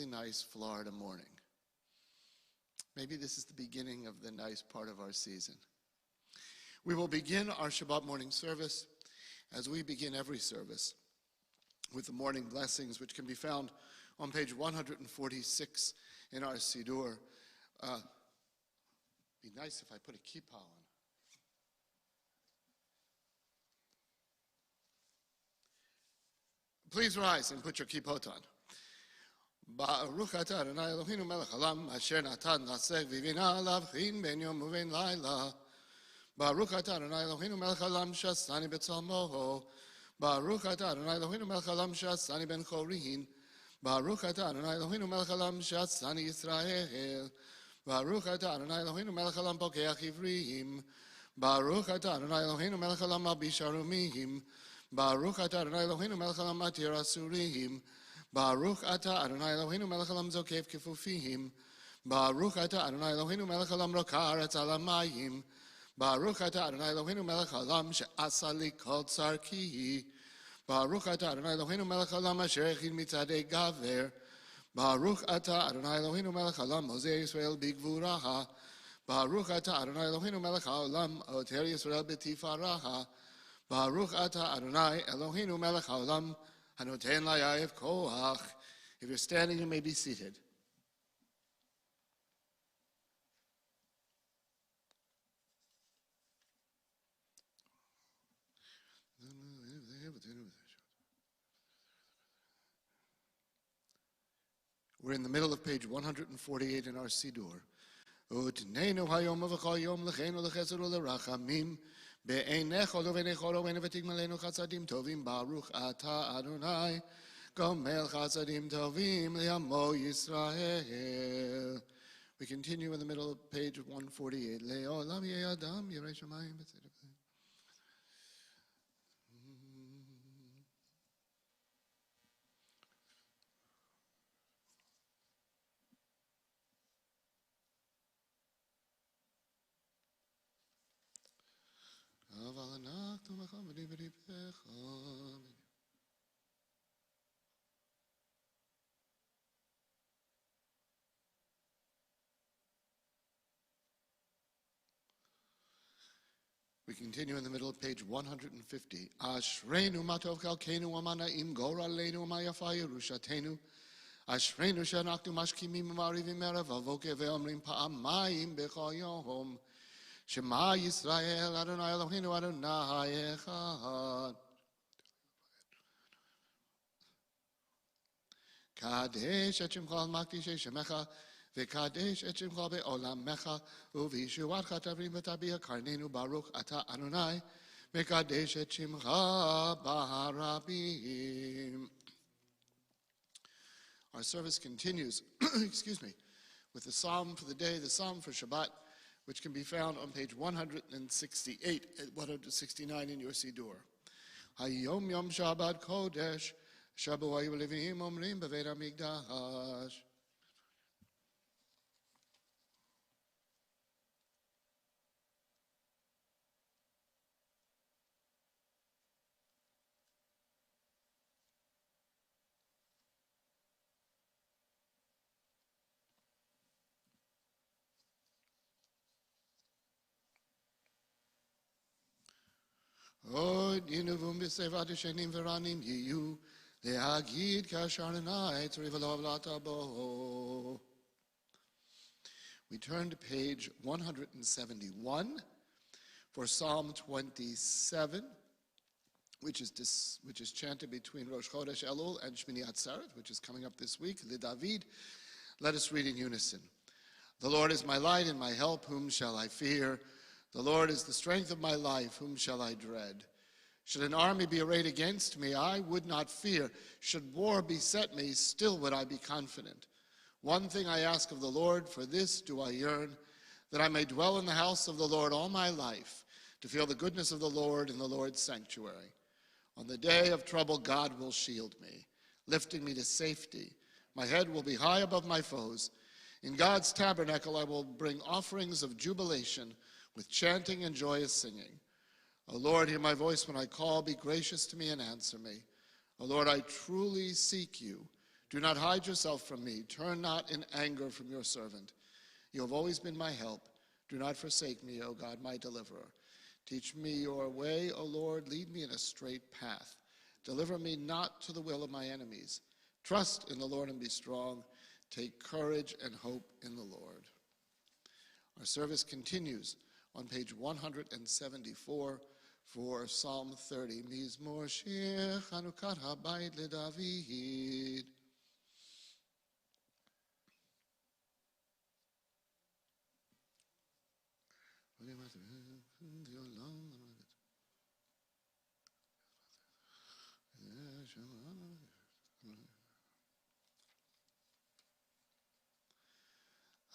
nice Florida morning. Maybe this is the beginning of the nice part of our season. We will begin our Shabbat morning service, as we begin every service, with the morning blessings, which can be found on page 146 in our Siddur. Be nice if I put a kippah on. Please rise and put your kippot on. Baruch atah Adonai Eloheinu melech haolam asher natan naseh v'vina lavchin ben yom uven laila. Baruch atah Adonai Eloheinu melech haolam shasani b'tzalmo. Baruch atah Adonai Eloheinu melech haolam shasani ben chorin. Baruch atah Adonai Eloheinu melech haolam shasani Yisrael. Baruch atah Adonai Eloheinu melech haolam pokeach ivrim. Baruch atah Adonai Eloheinu melech haolam malbish arumim. Baruch atah Adonai Eloheinu melech haolam matir asurim. Baruch atah Adonai Eloheinu melech haolam zokef kefufim. Baruch atah Adonai Eloheinu melech haolam rokar et alamayim. Baruch atah Adonai Eloheinu melech haolam she'asa li kol tzarki. Baruch atah Adonai Eloheinu melech haolam asher echid mitzadei gaver. Baruch atah Adonai Eloheinu melech haolam mosei Yisrael bigvuraha. Baruch atah Adonai Eloheinu melech haolam oter Yisrael betifaraha. Baruch atah Adonai Eloheinu melech haolam hanoten layayev koach. If you're standing, you may be seated. We're in the middle of page 148 in our Siddur. Utneinu hayom v'chol yom l'cheinu l'chesed u'lerachamim be'einecho u'v'neicho u'v'nevetigmalenu chasadim tovim baruch ata Adonai gomel chasadim tovim li'amo Yisrael. We continue in the middle of page 148. Le'olam ye'adam yirei shamayim b'tzedek. We continue in the middle of page 150. Ashreinu matov kalkeinu amanaim goraleinu amayafa yerushatenu. Ashreinu shanaktu mashkimim marivim erev avoke ve'omrim pa'amayim bechol yom. Shema Yisrael Adonai Eloheinu Adonai Echad. Kadesh et shemcha al makdishei shemecha v'kadesh et shemcha be'olamecha u'v'yishuatcha tavrim v'tabia karnenu baruch ata Adonai v'kadesh et shemcha b'harabim. Our service continues, with the psalm for the day, the psalm for Shabbat, which can be found on page 168 and 169 in your Siddur. Hayom Yom Shabbat Kodesh, Shabu Hayu Levim Omrim Beveit HaMikdash. Od yinuvum b'sevat shenim v'ranim yiyu le'agid kasharanai tzrivalov latabo. We turn to page 171 for Psalm 27, which is chanted between Rosh Chodesh Elul and Shmini Atzeret, which is coming up this week. LeDavid. Let us read in unison. The Lord is my light and my help; whom shall I fear? The Lord is the strength of my life, whom shall I dread? Should an army be arrayed against me, I would not fear. Should war beset me, still would I be confident. One thing I ask of the Lord, for this do I yearn, that I may dwell in the house of the Lord all my life, to feel the goodness of the Lord in the Lord's sanctuary. On the day of trouble, God will shield me, lifting me to safety. My head will be high above my foes. In God's tabernacle I will bring offerings of jubilation, with chanting and joyous singing. O Lord, hear my voice when I call. Be gracious to me and answer me. O Lord, I truly seek you. Do not hide yourself from me. Turn not in anger from your servant. You have always been my help. Do not forsake me, O God, my deliverer. Teach me your way, O Lord. Lead me in a straight path. Deliver me not to the will of my enemies. Trust in the Lord and be strong. Take courage and hope in the Lord. Our service continues on page 174 for Psalm 30. Mizmor Shir Chanukat Habayit LeDavid.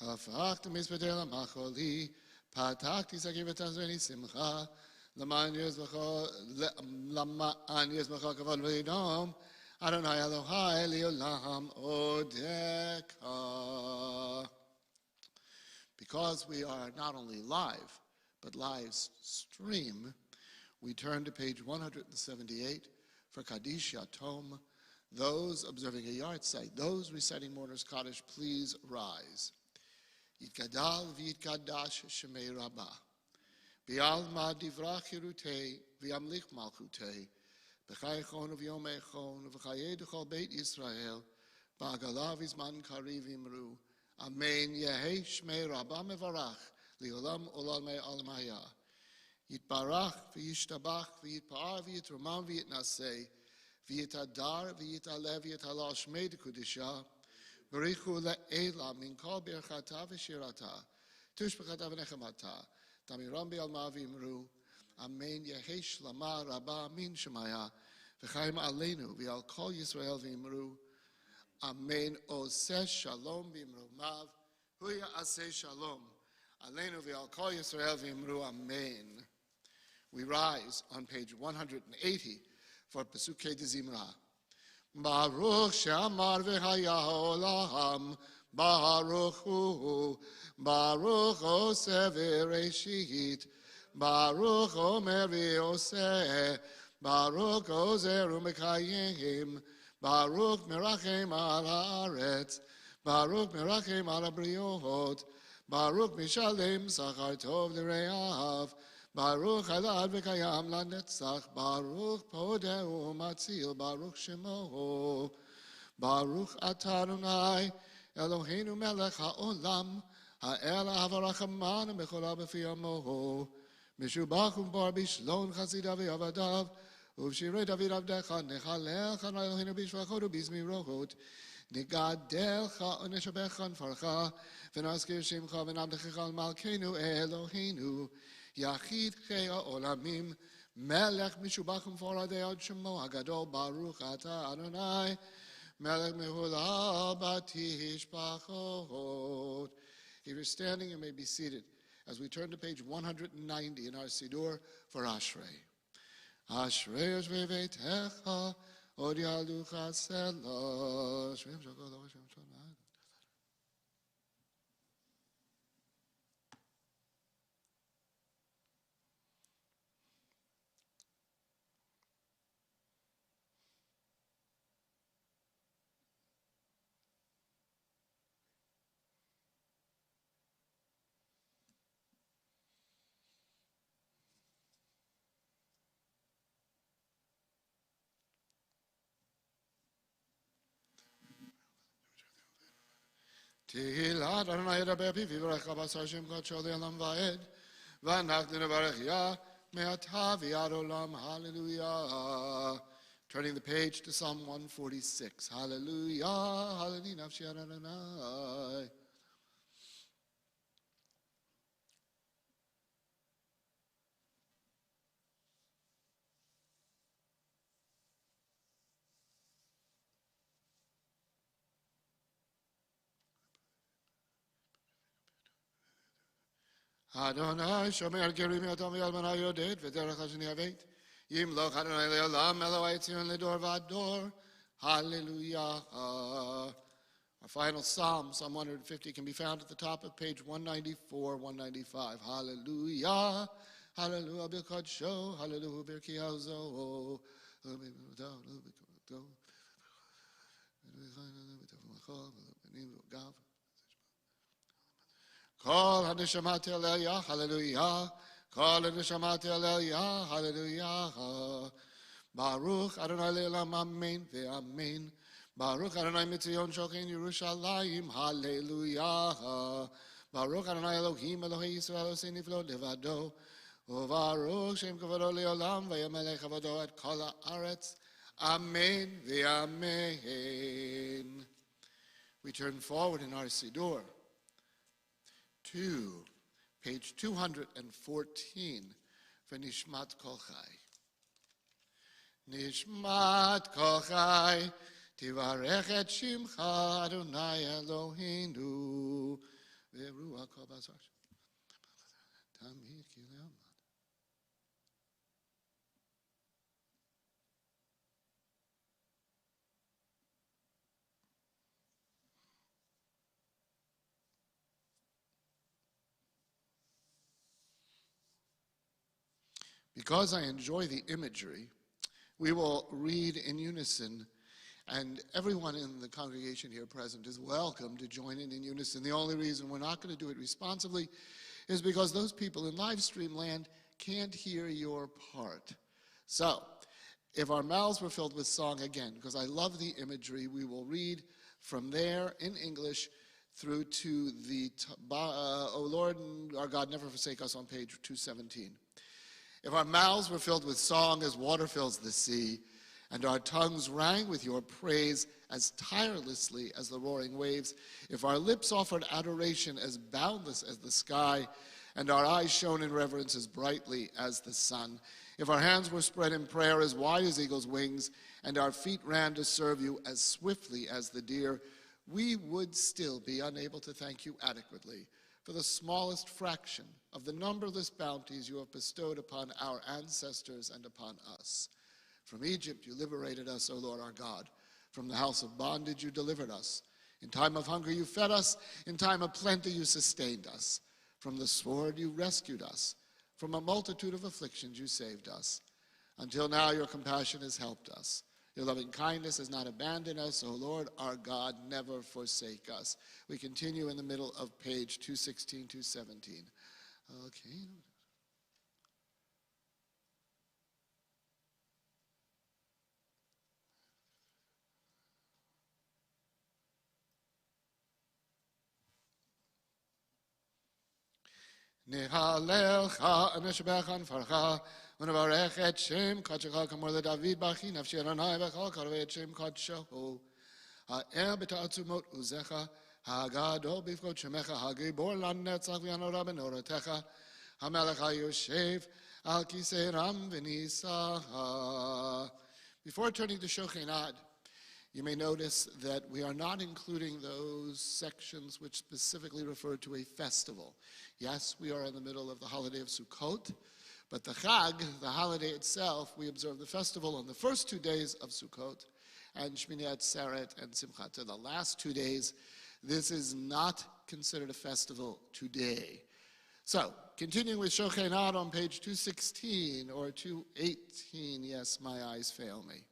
הפכת מזבדי למחולי, פתחתי שקים ותעזבני שמחה, למען יזבחך כבוד וידום, אדוני אלוהי לעולם עודך. Because we are not only live, but live stream, we turn to page 178 for Kaddish Yatom. Those observing a yard site, those reciting Mourner's Kaddish, please rise. Yitgadal v'yitgadash shemei Rabbah. V'yalma divra chirutei v'yamlich malchutei. B'chai echon v'yom echon v'chayei d'chol beit Yisrael. Ba'agalav izman kariv imru. Amen yehei shmei Rabbah mevarach li'olam olamei alamaya. Yitbarach v'yishtabach v'yitpa'ar v'yitromam v'yitnasei. V'yitadar v'yitalev v'yitalal shmei d'kudisha. Barichu le'ela min kol berchata v'shirata. Tushbechata v'nechamata. Tamiram bi'alma v'imru. Amen yehei shlama rabba min shemaya. V'chaim aleinu v'al kol Yisrael v'imru. Amen oseh shalom v'imru mav. Huya aseh shalom. Aleinu v'al kol Yisrael v'imru. Amen. We rise on page 180 for Pesukei de Zimra. Baruch she'amar v'haya olam, Baruch hu, Baruch oseh v'reshit, Baruch omer v'oseh, Baruch ozer u'mekayim, Baruch merachem al haaretz, Baruch merachem al habriot, Baruch mishalem sachar tov l'reav, Baruch Adad v'kayam lanetzach, Baruch podeh u'matzil, Baruch shemo, Baruch atah Adonai, Eloheinu melech ha'olam, ha'el ha'varachaman b'chol b'fi amo, Mishubach u'bar bishlon chasidav v'yavadav, Uv'shirei David avdecha, Nechalelcha Eloheinu b'shvachot u'bizmirochot, Nigadelcha u'neshabecha n'farcha, V'nazkir shimcha v'namdechecha al malkeinu Eloheinu, Yachid Chei Olamim, Melech Mishubach U'Foradei Ad Shemo Hagadol, Baruch Atah Adonai, Melech Mehula Batishpachot. If you're standing, you may be seated as we turn to page 190 in our Siddur for Ashrei. Ashrei Yoshvei Veitecha, Od Yalducha Selo, Shvim Shakol Hashem Shonai. Tehillah Adonai Yedabeh Pi V'Yivarech Abbas Hashem Kodsho Le'olam Va'ed V'Anachnu Nevarech Yah Me'atah V'Yad Olam. Hallelujah. Turning the page to Psalm 146. Hallelujah. Hallelujah. Nafshi Adonai. Adonai shomer gerim yotam v'yalmana yodet v'derech hasheni avet yimloch Adonai le'olam Eloi tzion ledor v'ador. Hallelujah. Our final psalm, Psalm 150, can be found at the top of page 194, 195. Hallelujah. Hallelujah. B'kodsho. Hallelujah. B'kiyazo. Call Hanishmat Hallelujah, Hallelujah. Call Hanishmat Hallelujah, Hallelujah. Baruch Adonai Le'olam, Amen ve'Amen. Baruch Adonai Mitzion Shochen Yerushalayim, Hallelujah. Baruch Adonai Elohim Elohei Yisrael Osei Niflo Levado. Uvaruch Shem Kavado Le'olam V'yamelech Kavado et Kol Haaretz. Amen ve'Amen. We turn forward in our Siddur to page 214 for Nishmat Kol Chai. Nishmat Kol Chai, Tivarech et Shimcha Adonai Eloheinu, Ve'ruach Kol Basar Tamid Kilei. Because I enjoy the imagery, we will read in unison, and everyone in the congregation here present is welcome to join in unison. The only reason we're not going to do it responsibly is because those people in live stream land can't hear your part. So, if our mouths were filled with song again, because I love the imagery, we will read from there in English through to the O Lord and our God, never forsake us on page 217. If our mouths were filled with song as water fills the sea, and our tongues rang with your praise as tirelessly as the roaring waves, if our lips offered adoration as boundless as the sky, and our eyes shone in reverence as brightly as the sun, if our hands were spread in prayer as wide as eagle's wings, and our feet ran to serve you as swiftly as the deer, we would still be unable to thank you adequately for the smallest fraction of the numberless bounties you have bestowed upon our ancestors and upon us. From Egypt you liberated us, O Lord our God. From the house of bondage you delivered us. In time of hunger you fed us. In time of plenty you sustained us. From the sword you rescued us. From a multitude of afflictions you saved us. Until now your compassion has helped us. Your loving kindness has not abandoned us, O Lord, our God, never forsake us. We continue in the middle of page 216, 217. Okay. Nehalelcha neshbecha nfarcha ונברך את שם קודשך כמו לדוד ברכי נפשי אדוני וכל קרוב את שם קודשו. האר בתעצומות עוזך, הגדול בפקוד שמך, הגיבור לנצח והנורא בנורתך, המלך היושב על כיסא רם ונישא. Before turning to Shochenad, you may notice that we are not including those sections which specifically refer to a festival. Yes, we are in the middle of the holiday of Sukkot, but the Chag, the holiday itself, we observe the festival on the first 2 days of Sukkot, and Shmini Atzeret and Simchat Torah. The last 2 days, this is not considered a festival today. So, continuing with Shochenad on page 216 or 218, yes, my eyes fail me.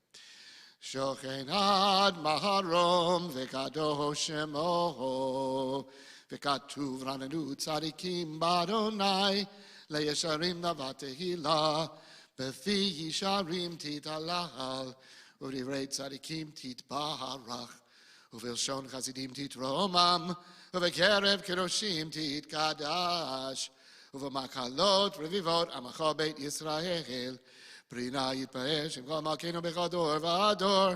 Shochenad maharom v'kadosh shemo v'katuv ranenu tzadikim b'Adonai לישרים נבע תהילה, בפי ישרים תתהלל, ובדברי צדיקים תתברך, ובלשון חסידים תתרומם, ובקרב קדושים תתקדש, ובמקהלות רביבות עמך בית ישראל, פרינה יתפאר שם כל מלכנו בכל דור ודור,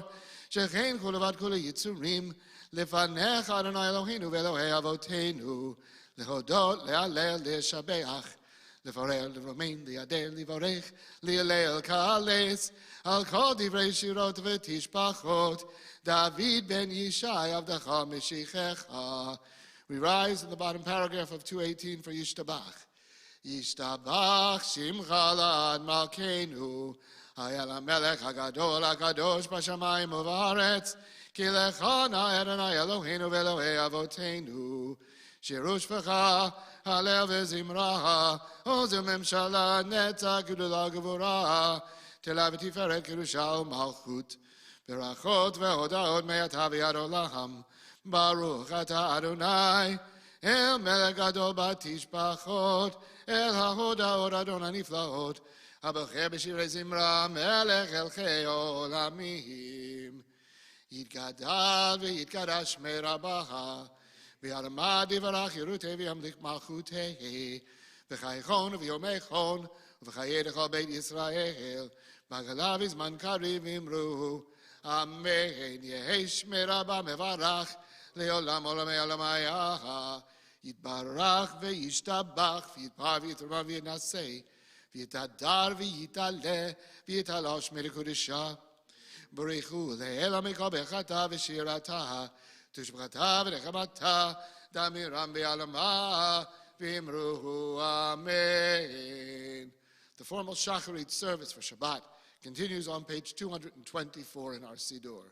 שכן כולו ועד כולו יצורים, לפניך אדוני אלוהינו ואלוהי אבותינו, להודות, להלל, לשבח, לפאר, לרומם, לידל, לברך, להלל, קהלס, על כל דברי שירות ותשבחות, דוד בן ישי עבדך משיחך. We rise in the bottom paragraph of 218 for Yishtabach. Yishtabach Shimcha La'ad Malkeinu, Hayal HaMelech HaGadol HaKadosh B'Shamayim U'Va'aretz, Ki Lecha Na Adonai Eloheinu V'Elohei Avoteinu, Shirush V'cha Halel V'Zimra, Ozer Memshala Netzach Gudula Gevurah, Tela V'Tiferet Kedusha U'Malchut, ברכות והודעות מעתה ועד עולם. ברוך אתה אדוני, אל מלך גדול בתשבחות, אל ההודעות אדון הנפלאות, הבוחר בשירי זמרה, מלך מלכי עולמים. יתגדל ויתקדש שמי רבה, וירמה דברך ירותי וימליך מלכותי, וחייכון וביומייכון, ובחיי לכל בית ישראל, בגלה בזמן קריב אמרו, אמן. יהי שמי רבה מברך, לעולם עולמי עולמיה, יתברך וישתבח, ויתפאר ויתרומם ויתנשא, ויתהדר ויתעלה, ויתעלה שמי לקודשה. ברכו לאל מכל ברכתה ושירתה, תשבחתה ונחמתה, דמירם בעלמה, ואמרו amen. The formal Shacharit service for Shabbat continues on page 224 in our Siddur.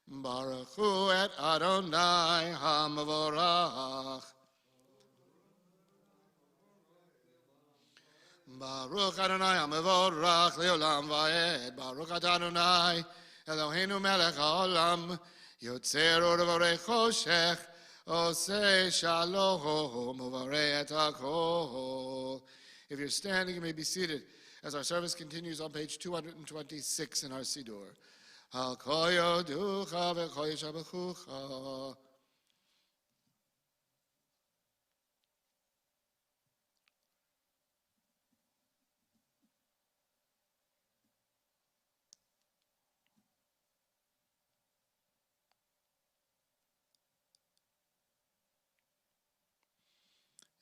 Baruch hu et Adonai HaMavorach. Baruch Adonai HaMavorach leolam va'ed. Baruch Adonai Eloheinu melech haolam, yotzer or v'orei choshech, oseh shalom u'vorei et hakol. If you're standing, you may be seated as our service continues on page 226 in our Siddur. Al kol yoducha v'kol yishabechucha.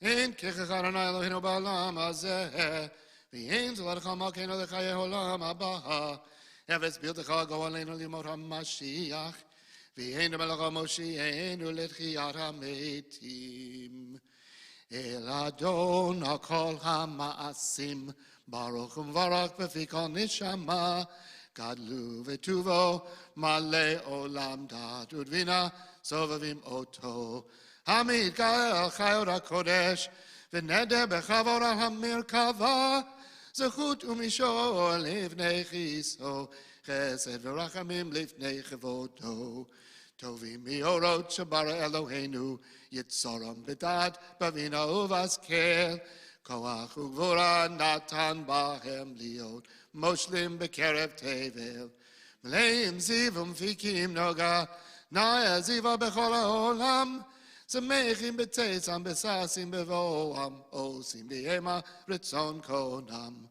In kichach Adonai Eloheinu ba'olam hazeh, v'yein zoladecha malkeinu l'chayei olam haba, evetz biltecha go aleinu limot hamashiach, v'yein melech hamoshienu letchiyat hametim. El Adon hakol hama'asim, baruch u'mvarach b'fi kol nishama, gadlu v'tuvo, malei olam dat udvina, sovavim oto. Hamid Gael Chayot HaKodesh, V'neder B'chavor HaMirkava, Zechut u'mishol Livnei Chiso, Chesed V'rachamim Livnei Chevodo, Tovim Miorot Shabara Eloheinu, Yitzoram B'dat, Bavina Uvaskel, Koach Ugvura Natan Bahem Liot, Moshlim B'kerev Tevel, Mleim Zivum Fikim Noga, Naya Ziva B'chol HaOlam, Zamechim b'teitzam b'sasim b'voam, osim b'yema ritzon konam.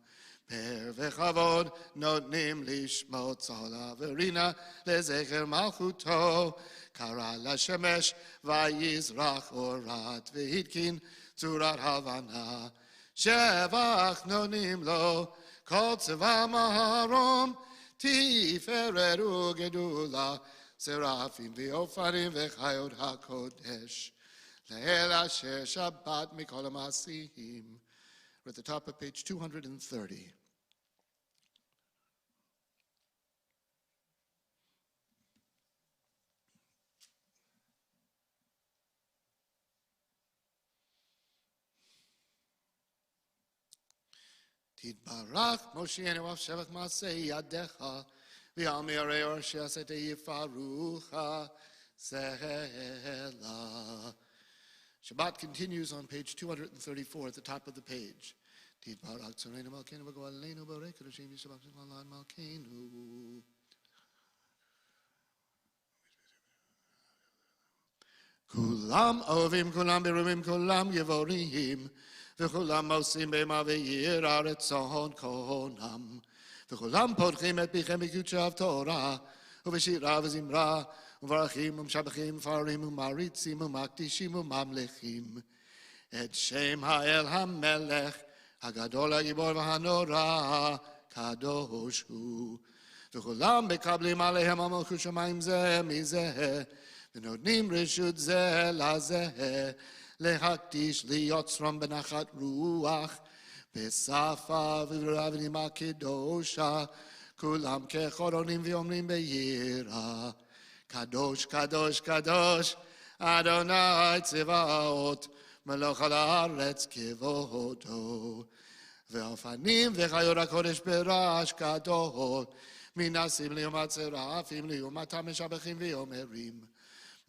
Per v'chavod notnim lishmot tzala v'rina lezecher malchuto, kara l'shemesh v'yizrach orat v'hitkin tzurat havana. Shevach nonim lo kol tzeva maharom, tiferet u'gedula, Seraphim v'ofarim v'chayot HaKodesh. Le'el asher Shabbat mikol ha'masihim. We're at the top of page 230. Tidbarach Moshienu av shevach masei yadecha, V'yamir or she'asete yifarucha selah. Shabbat continues on page 234 at the top of the page. Tidbarak tzorenu malkeinu v'goaleinu b'orei kadoshim yishabach v'alan malkeinu. Kulam ovim, kulam birumim, kulam yevorim, v'kulam osim b'ema v'yira retzon konam. וכולם פותחים את פיכם בקודשי תורה, ובשירה וזמרה, וברכים ומשבחים, מפארים ומעריצים ומקדישים וממלכים. את שם האל המלך, הגדול הגיבור והנורא, קדוש הוא. וכולם מקבלים עליהם המלכות שמיים זה מזה, ונותנים רשות זה לזה, להקדיש ליוצרם בנחת רוח, בשפה ובנימה קדושה, כולם כחורונים ואומרים ביראה, קדוש, קדוש, קדוש, אדוני צבאות, מלוך על הארץ כבודו. ואופנים וחיות הקודש ברעש גדול, מנסים ליום הצרפים, ליום המשבחים ויאמרים,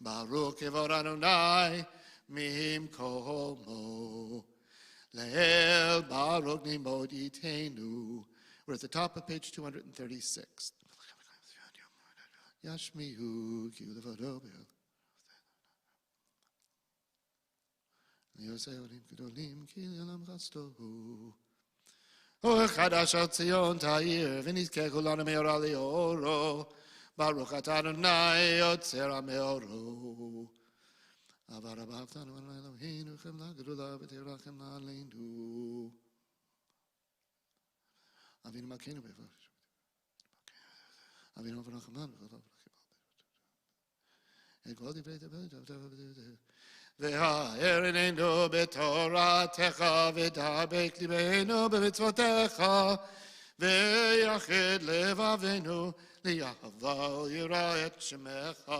ברוך כבוד אדוני ממקומו. לאל ברוך נמוד יתנו. We're at the top of page 236. ישמיעו כי לבדו ליוסי עולים גדולים כי לעולם חסדו. חדש על ציון תאיר ונזכה כולנו מאורה לאורו. ברוך אתה אדוני יוצר המאורו. אבל אהבתנו על אלוהינו חמלה גדולה ותרחם עלינו. אבינו מלכנו אבינו ורחמנו כל דברי והאר עינינו בתורתך ודבק ליבנו במצוותיך ויחד לבבינו ליאהבה וליראה את שמך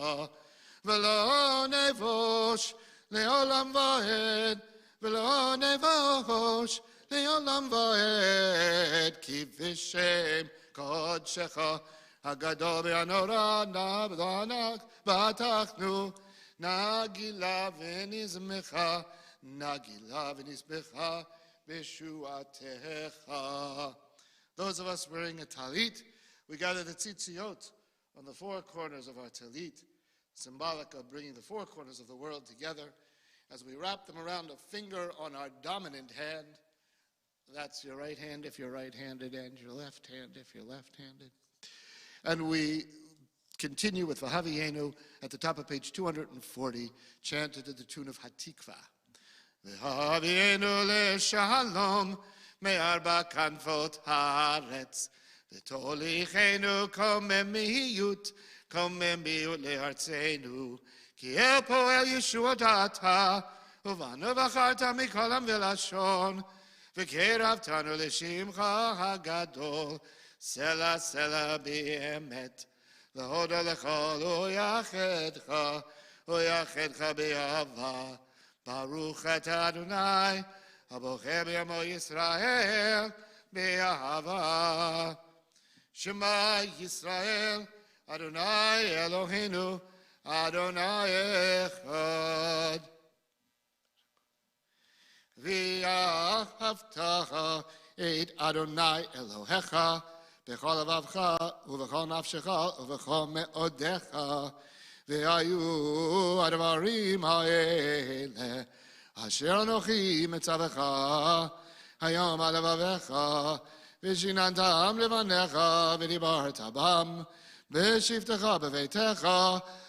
ולא נבוש לעולם ועד ולא נבוש לעולם ועד כי בשם קודשך הגדול והנורא נענק בטחנו נגילה ונזמחה בשועתך. Those of us wearing a talit, we gather the tzitziot on the four corners of our talit, symbolic of bringing the four corners of the world together. As we wrap them around a finger on our dominant hand, that's your right hand if you're right-handed, and your left hand if you're left-handed. And we continue with V'Havienu at the top of page 240, chanted to the tune of Hatikva. V'Havienu le'shalom me'arba kanfot haaretz v'tolichenu komem mihiyut le'artzenu ki el poel yeshuadata uvanu v'acharta mikolam v'lashon v'keravtanu l'shimcha hagadol sela sela b'emet להודו לך ויחדך באהבה. ברוך אתה אדוני הבוחר בעמו ישראל באהבה. שמע ישראל אדוני אלוהינו אדוני אחד. ואהבת את אדוני אלוהיך בכל לבבך ובכל נפשך ובכל מאודיך. והיו הדברים האלה אשר אנוכי מצווך היום על לבביך ושיננתם לבניך ודיברת בם בשבתך בביתך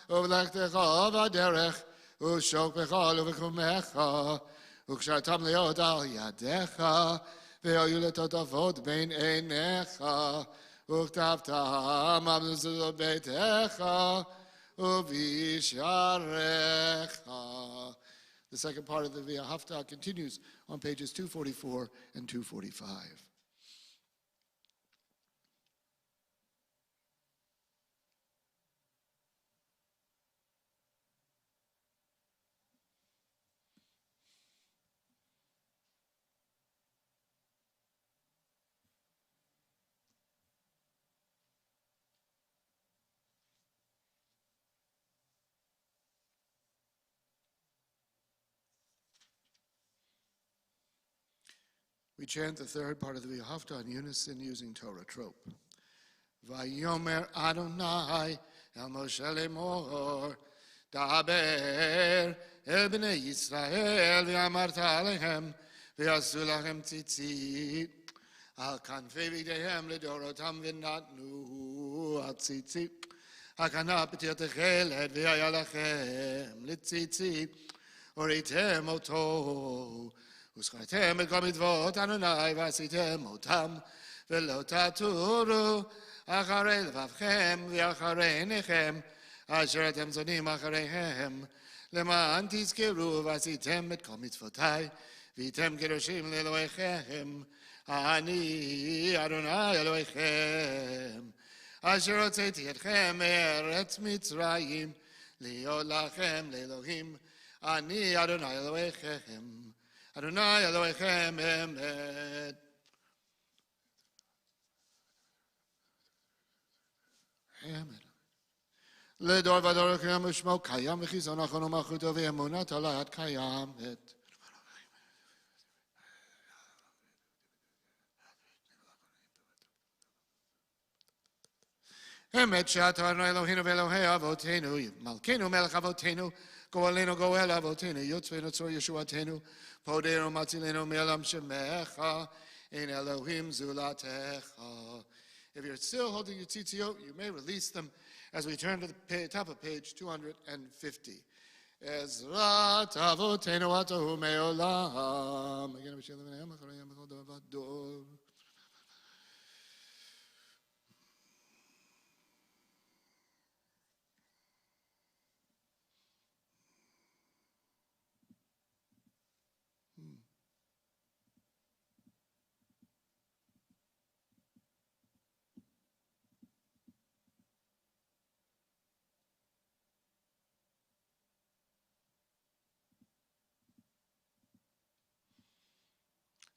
ובלכתך בדרך ושוקבך ובקומך וקשרתם להיות על ידיך והיו לטוטפות בין עיניך וכתבתם על מזוזות ביתך ובשעריך. The second part of the Via Haftarah continues on pages 244 and 245. We chant the third part of the Via Haftarah in unison using Torah trope. Vayomer Adonai el Moshe lemor daber el bnei Yisrael ve'amarta alehem ve'asu lachem tzitzit al kanfei v'ydehem ledorotam v'natnu al tzitzit hakana b'tir techelet ve'aya lachem letzitzit oritem oto וזכרתם את כל מצוות אדוני ועשיתם אותם ולא תטורו אחרי לבבכם ואחרי עיניכם אשר אתם זונים אחריהם למען תזכרו ועשיתם את כל מצוותי והייתם קדושים לאלוהיכם אני אדוני אלוהיכם אשר הוצאתי אתכם מארץ מצרים להיות לכם לאלוהים אני אדוני אלוהיכם Adonai Elohechem Emet. לדור ודור קיים ושמו קיים וחיזון נכון ומלכותו ואמונת עליי קיימת. אמת שאתה אדוני אלוהינו ואלוהי אבותינו, מלכנו מלך אבותינו, גואלנו גואל אבותינו, יוצאנו צור ישועתנו, פודנו מצילנו מעולם שמך, אין אלוהים זולתך. If you're still holding your tzitziot, you may release them as we turn to the top of page 250. Ezrat avotenu atahu me'olam. Again, we shall live in him, acharayim, b'chol davador.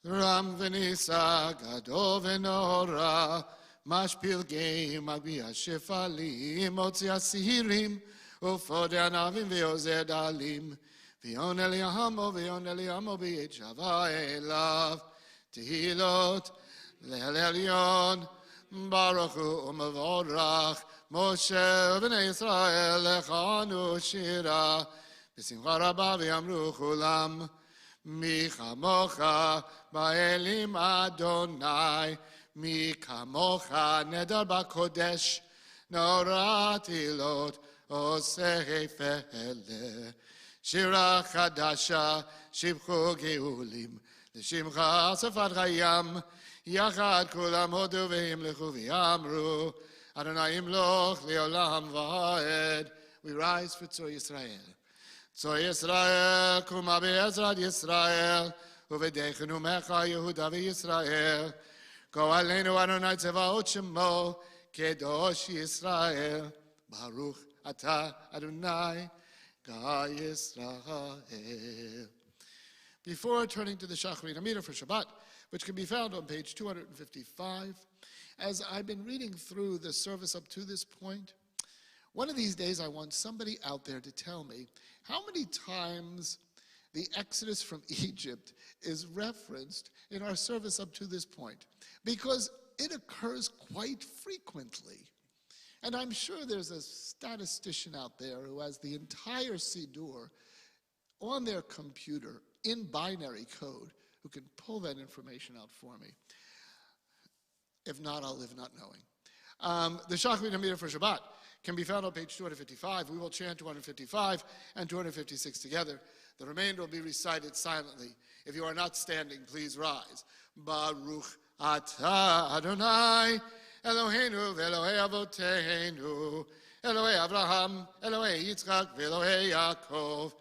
Ram v'nisa gadol v'nora, mashpil geim magbiya shefalim, motzi asirim, ufode anavim ve'ozer dalim, v'yon eliyamo b'yet shava elav, tehilot le'el elyon, baruch hu u'mevorach, Moshe v'nei Yisrael lechanu shira, v'simcha rabba v'yamru chulam, Mi chamocha ba'elim Adonai, mi kamocha nedar ba'kodesh, norat ilot oseh fele. Shira chadasha shibchu geulim, l'shimcha sefat chayam, yachad kulam hodu v'himlechu v'yamru, Adonai imloch le'olam va'ed. We rise for Tzor Yisrael. Tzor Yisrael, kuma be'ezrat Yisrael, uvedechenu mecha Yehuda ve'Yisrael. Go aleinu Adonai tzevaot shemo, kedosh Yisrael. Baruch ata Adonai, Ga Yisrael. Before turning to the Shacharit Amida for Shabbat, which can be found on page 255, as I've been reading through the service up to this point, one of these days I want somebody out there to tell me how many times the Exodus from Egypt is referenced in our service up to this point, because it occurs quite frequently. And I'm sure there's a statistician out there who has the entire Siddur on their computer in binary code who can pull that information out for me. If not, I'll live not knowing. The Shacharit Amida for Shabbat can be found on page 255. We will chant 255 and 256 together. The remainder will be recited silently. If you are not standing, please rise. Baruch atah Adonai, Eloheinu ve'Elohei avoteinu, Elohei Avraham, Elohei Yitzchak ve'Elohei Yaakov,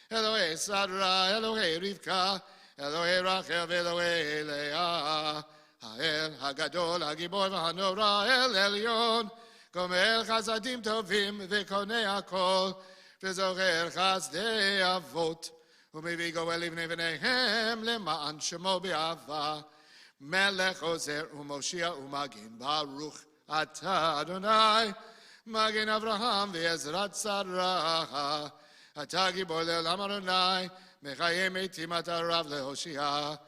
Elohei Sarah, Elohei Rivka, Elohei Rachel ve'Elohei Leah, Ha'el Hagadol Hagibor v'Hanora El Elyon, Gomel Chasadim Tovim ve'Konei Hakol, ve'Zocher Chasdei Avot, u'mevii Goel Livnei v'neihem le'ma'an Shemo be'ava, Melech Ozer u'Moshia u'Magin Baruch atah Adonai, Magin Avraham ve'Ezrat Sarah, atah Gibor le'olam Adonai, Mechayim eitim ata Rav leHoshia,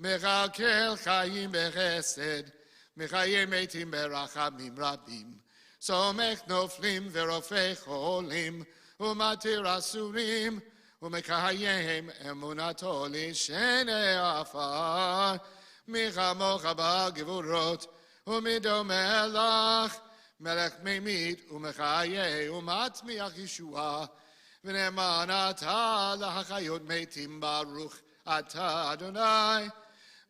Mechakel Chayim bechesed, Mechayim eitim berachamim rabim, Somech noflim ve'rofei cholim, U'matir asurim, U'mekayim emunato lishenei afar, Michamocha ba'gevurot, U'mido melach, Melech meimit, U'mechayeh, U'matmiach Yeshua, V'ne'eman ata lahachayot meitim Baruch ata Adonai,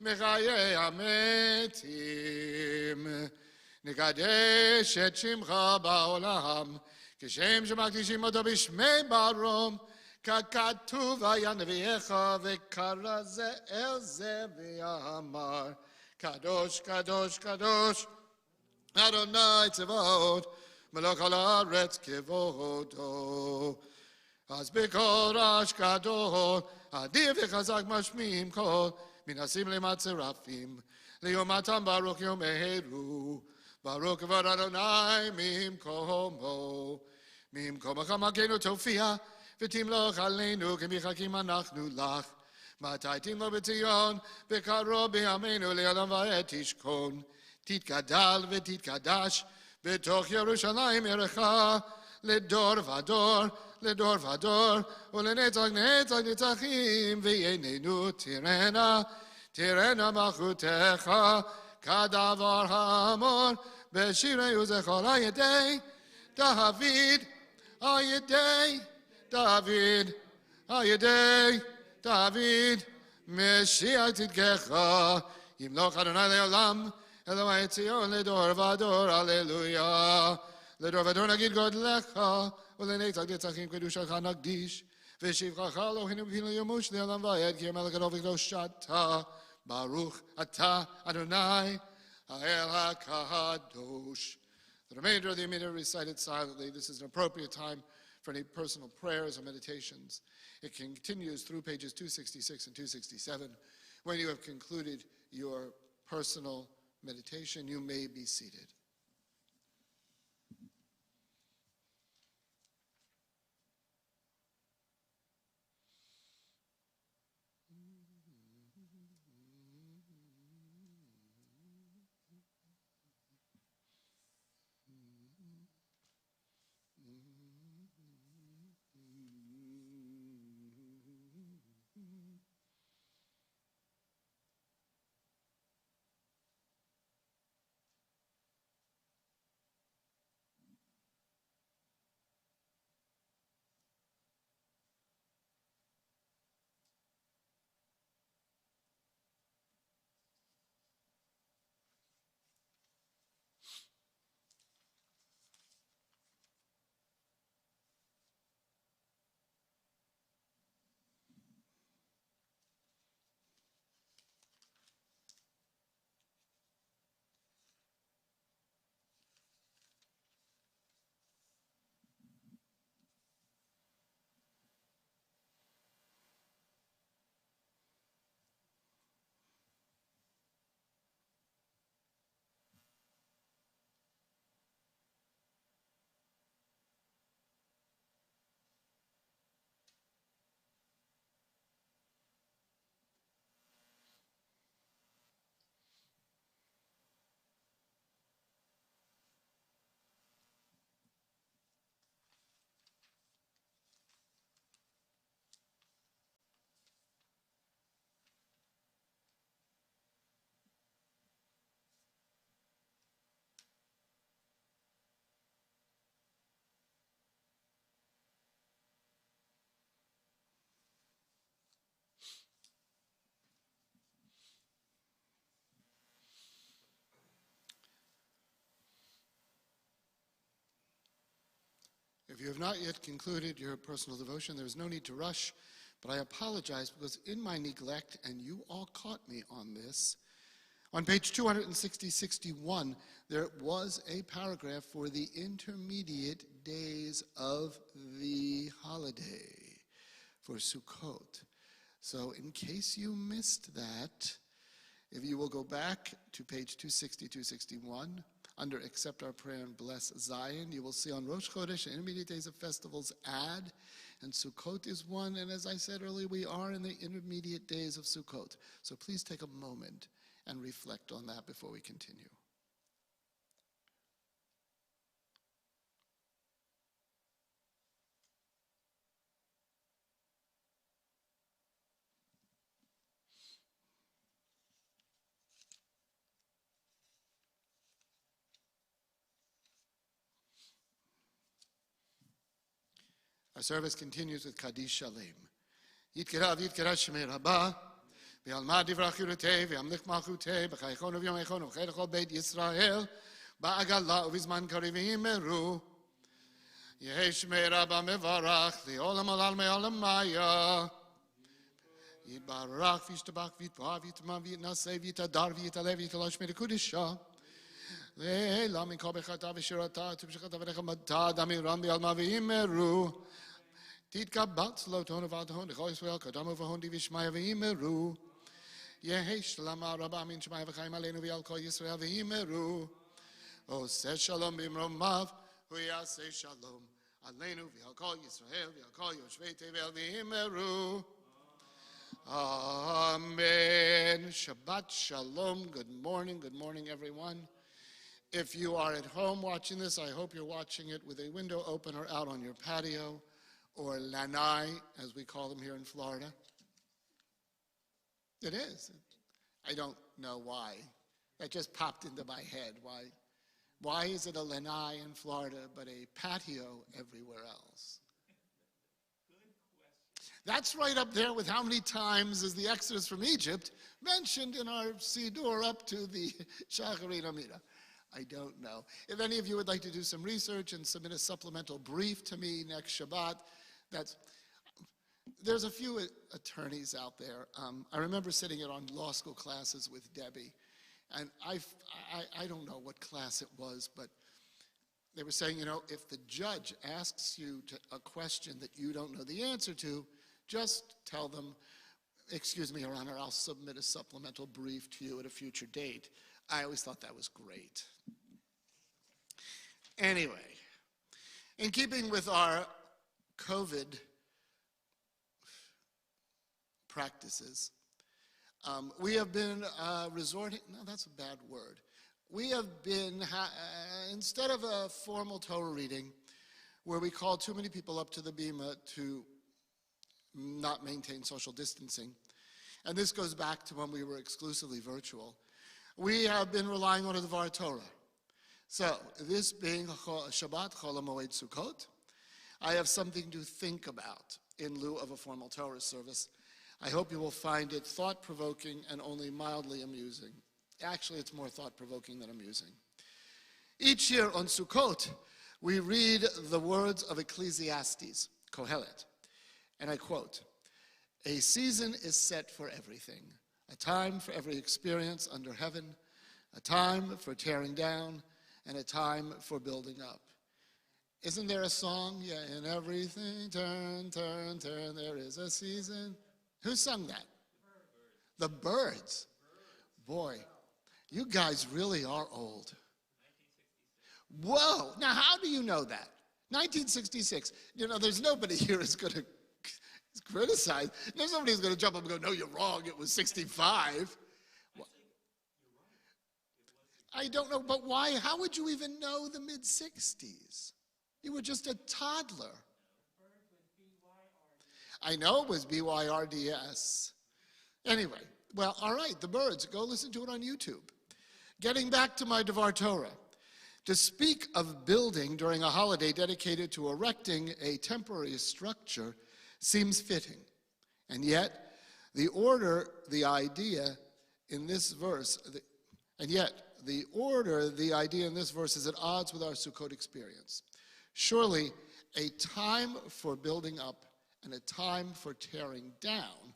Mechayeh hametim. Nikadesh et shimcha ba'olam, Kishem shemakdishim oto b'shmei barom, Kakatuv haya nevi'echa ve'kara ze el ze ve'amar, Kadosh, Kadosh, Kadosh, Adonai tzevot, Melech al haaretz kevodo. Az b'kol rash gadol, Adir v'chazak mashmim kol, Minasim le'mat serafim, Le'yomatam baruch yom eheru, Baruch Kavod Adonai Mimkomo. Mimkomo Chamakenu Tofia. V'timloch aleinu k'michakim anachnu lach. Matai timlo b'tzion b'karo b'yameinu le'olam va'ed tishkon. Titgadal v'titgadash b'toch Yerushalayim erecha לדור ודור, לדור ודור, ולנצח נצח נצחים, וייננו תירנה, תירנה מלכותך, כדבר המור, בשירי וזכור הידי, דוד, הידי, דוד, הידי, דוד, משיח צדקך, ימלוך אדוני לעולם, אלוהי ציון לדור ודור, הללויה. לדור ודור נגיד גודלך, ולנצח נצחים קדושתך נקדיש, ושבחך אלוהינו בפינו ימוש לעולם ועד, כי המלך גדול וקדושתה, ברוך אתה אדוני האל הקדוש. The remainder of the minute recited silently. This is an appropriate time for any personal prayers or meditations. It continues through pages 266 and 267. When you have concluded your personal meditation, you may be seated. If you have not yet concluded your personal devotion, there is no need to rush, but I apologize because in my neglect, and you all caught me on this, on page 260-61, there was a paragraph for the intermediate days of the holiday for Sukkot. So in case you missed that, if you will go back to page 260-261, under Accept Our Prayer and Bless Zion, you will see on Rosh Chodesh, intermediate days of festivals, add, and Sukkot is one, and as I said earlier, we are in the intermediate days of Sukkot. So please take a moment and reflect on that before we continue. Our service continues with Kaddish Shalem. Yitkara v'yitkara shmei Rabbah, v'yalmad divrach yurutei, v'yamlich malchutei, b'chaychonu v'yomechonu, v'chaychol beit Yisrael, ba'agala u'vizman kari v'yimeru. Yehei shmei Rabbah mevarach, li'olam olal me'olam maya. Yitbarach v'yishtabach v'yitbar v'yitma v'yitnaseh v'yitadar v'yitaleh v'yitalosh shmei l'kudisha. Le'ela mikol b'chata v'shirata, t'b'shechata v'nechamata, damiram v'yalma v'yimeru. Titkabat lotonu v'adhon, l'chol Yisrael, kadamu v'hondi v'shmaya v'yimeru. Yehesh lama rabba min shmaya v'chaim aleinu v'yal kol Yisrael v'yimeru. Oseh shalom bimromav, hu yaseh shalom. Aleinu v'yalkol Yisrael v'yalkol yoshvei tevel v'imeru. Amen. Shabbat shalom. Good morning, everyone. If you are at home watching this, I hope you're watching it with a window open or out on your patio, or lanai, as we call them here in Florida. It is. I don't know why. That just popped into my head. Why is it a lanai in Florida but a patio everywhere else? That's right up there with how many times is the Exodus from Egypt mentioned in our Siddur up to the Shacharit Amida. I don't know. If any of you would like to do some research and submit a supplemental brief to me next Shabbat, there's a few attorneys out there. I remember sitting in on law school classes with Debbie, and I don't know what class it was, but they were saying, if the judge asks you a question that you don't know the answer to, just tell them, excuse me, Your Honor, I'll submit a supplemental brief to you at a future date. I always thought that was great. Anyway, in keeping with our COVID practices, we have been resorting, no, that's a bad word. We have been, instead of a formal Torah reading, where we call too many people up to the bima to not maintain social distancing, and this goes back to when we were exclusively virtual, we have been relying on the Dvar Torah. So, this being Shabbat Chol HaMoed Sukkot, I have something to think about in lieu of a formal Torah service. I hope you will find it thought-provoking and only mildly amusing. Actually, it's more thought-provoking than amusing. Each year on Sukkot, we read the words of Ecclesiastes, Kohelet, and I quote, "A season is set for everything, a time for every experience under heaven, a time for tearing down, and a time for building up." Isn't there a song? Yeah, in everything, turn, turn, turn, there is a season. Who sung that? The Birds. Boy, you guys really are old. Whoa, now how do you know that? 1966. There's nobody here who's going to criticize. There's nobody who's going to jump up and go, no, you're wrong, it was 65. I don't know, but why? How would you even know the mid-60s? You were just a toddler. I know it was BYRDS. Anyway, well, all right, the Birds. Go listen to it on YouTube. Getting back to my Dvar Torah. To speak of building during a holiday dedicated to erecting a temporary structure seems fitting. And yet, the idea in this verse is at odds with our Sukkot experience. Surely, a time for building up and a time for tearing down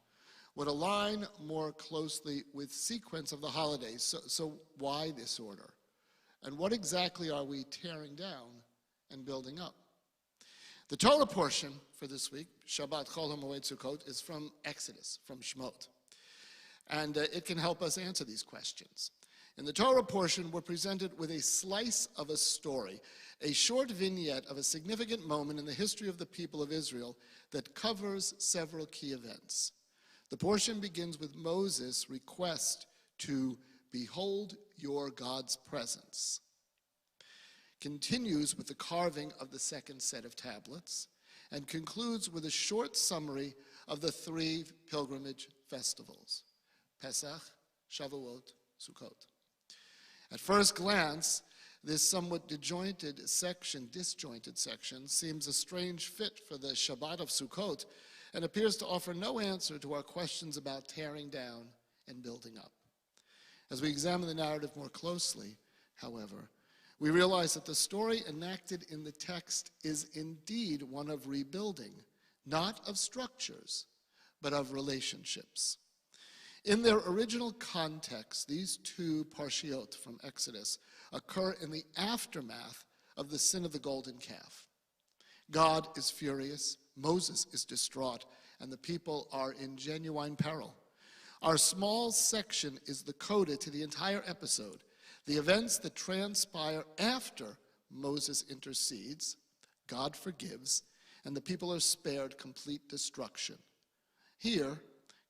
would align more closely with sequence of the holidays. So why this order? And what exactly are we tearing down and building up? The Torah portion for this week, Shabbat Chol HaMoed Sukkot, is from Exodus, from Shemot. And it can help us answer these questions. In the Torah portion, we're presented with a slice of a story, a short vignette of a significant moment in the history of the people of Israel that covers several key events. The portion begins with Moses' request to behold your God's presence, continues with the carving of the second set of tablets, and concludes with a short summary of the three pilgrimage festivals, Pesach, Shavuot, Sukkot. At first glance, this somewhat disjointed section seems a strange fit for the Shabbat of Sukkot and appears to offer no answer to our questions about tearing down and building up. As we examine the narrative more closely, however, we realize that the story enacted in the text is indeed one of rebuilding, not of structures, but of relationships. In their original context, these two parshiot from Exodus occur in the aftermath of the sin of the golden calf. God is furious, Moses is distraught, and the people are in genuine peril. Our small section is the coda to the entire episode, The events that transpire after Moses intercedes, God forgives, and the people are spared complete destruction. Here,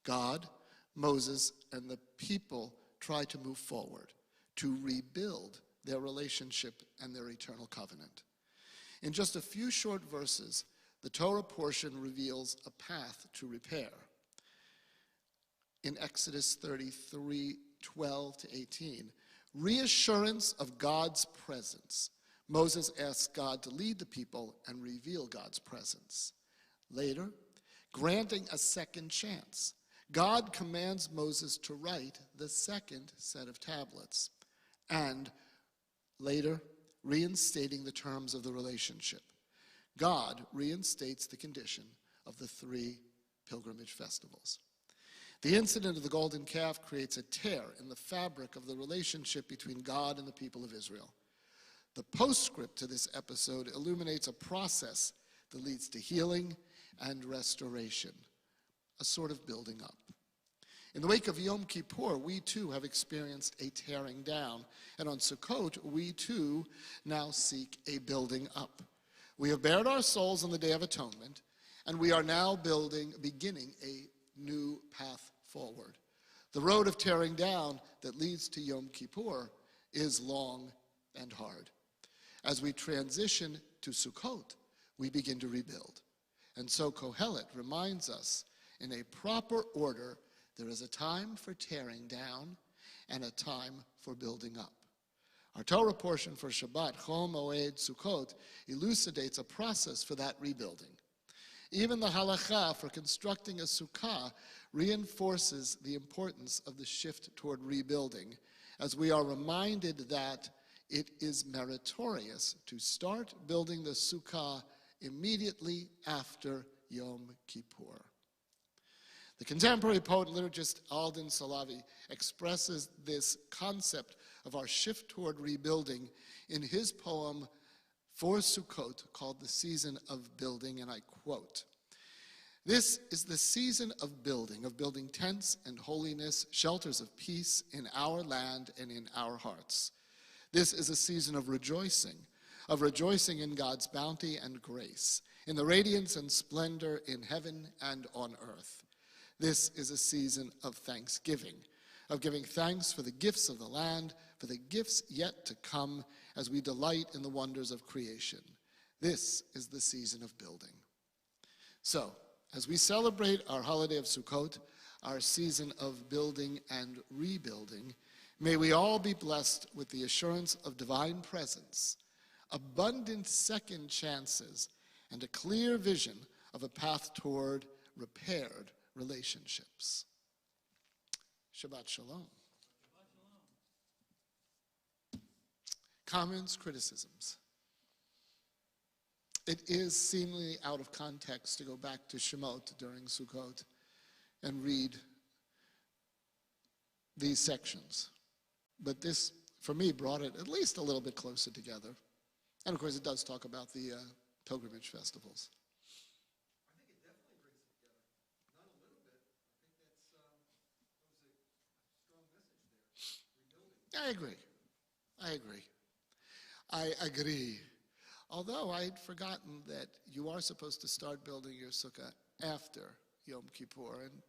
God, Moses, and the people try to move forward, to rebuild their relationship and their eternal covenant. In just a few short verses, the Torah portion reveals a path to repair. In Exodus 33, 12 to 18, reassurance of God's presence. Moses asks God to lead the people and reveal God's presence. Later, granting a second chance. God commands Moses to write the second set of tablets. And later, reinstating the terms of the relationship. God reinstates the condition of the 3 pilgrimage festivals. The incident of the golden calf creates a tear in the fabric of the relationship between God and the people of Israel. The postscript to this episode illuminates a process that leads to healing and restoration, a sort of building up. In the wake of Yom Kippur, we too have experienced a tearing down, and on Sukkot, we too now seek a building up. We have bared our souls on the Day of Atonement, and we are now beginning a new path forward. The road of tearing down that leads to Yom Kippur is long and hard. As we transition to Sukkot, we begin to rebuild. And so Kohelet reminds us, in a proper order, there is a time for tearing down and a time for building up. Our Torah portion for Shabbat, Chol Moed Sukkot, elucidates a process for that rebuilding. Even the halakha for constructing a sukkah reinforces the importance of the shift toward rebuilding, as we are reminded that it is meritorious to start building the sukkah immediately after Yom Kippur. The contemporary poet and liturgist Alden Salavi expresses this concept of our shift toward rebuilding in his poem for Sukkot called The Season of Building, and I quote, "This is the season of building tents and holiness, shelters of peace in our land and in our hearts. This is a season of rejoicing in God's bounty and grace, in the radiance and splendor in heaven and on earth. This is a season of thanksgiving, of giving thanks for the gifts of the land, for the gifts yet to come, as we delight in the wonders of creation. This is the season of building." So, as we celebrate our holiday of Sukkot, our season of building and rebuilding, may we all be blessed with the assurance of divine presence, abundant second chances, and a clear vision of a path toward repaired relationships. Shabbat Shalom. Comments, criticisms. It is seemingly out of context to go back to Shemot during Sukkot and read these sections. But this, for me, brought it at least a little bit closer together. And of course, it does talk about the pilgrimage festivals. I think it definitely brings it together. Not a little bit. I think that was a strong message there. Rebuilding. I agree. Although I'd forgotten that you are supposed to start building your sukkah after Yom Kippur, and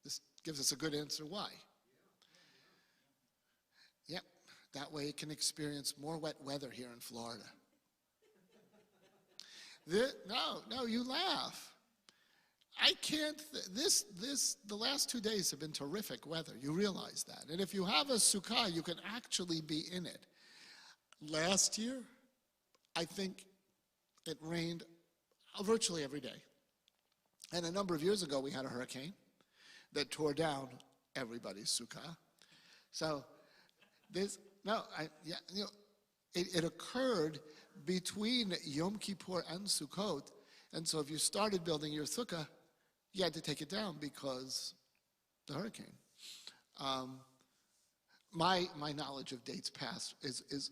this gives us a good answer why. Yep, that way it can experience more wet weather here in Florida. No, you laugh. I can't, the last 2 days have been terrific weather. You realize that. And if you have a sukkah, you can actually be in it. Last year, I think it rained virtually every day. And a number of years ago, we had a hurricane that tore down everybody's sukkah. So it occurred between Yom Kippur and Sukkot. And so if you started building your sukkah, you had to take it down because the hurricane. My knowledge of dates past is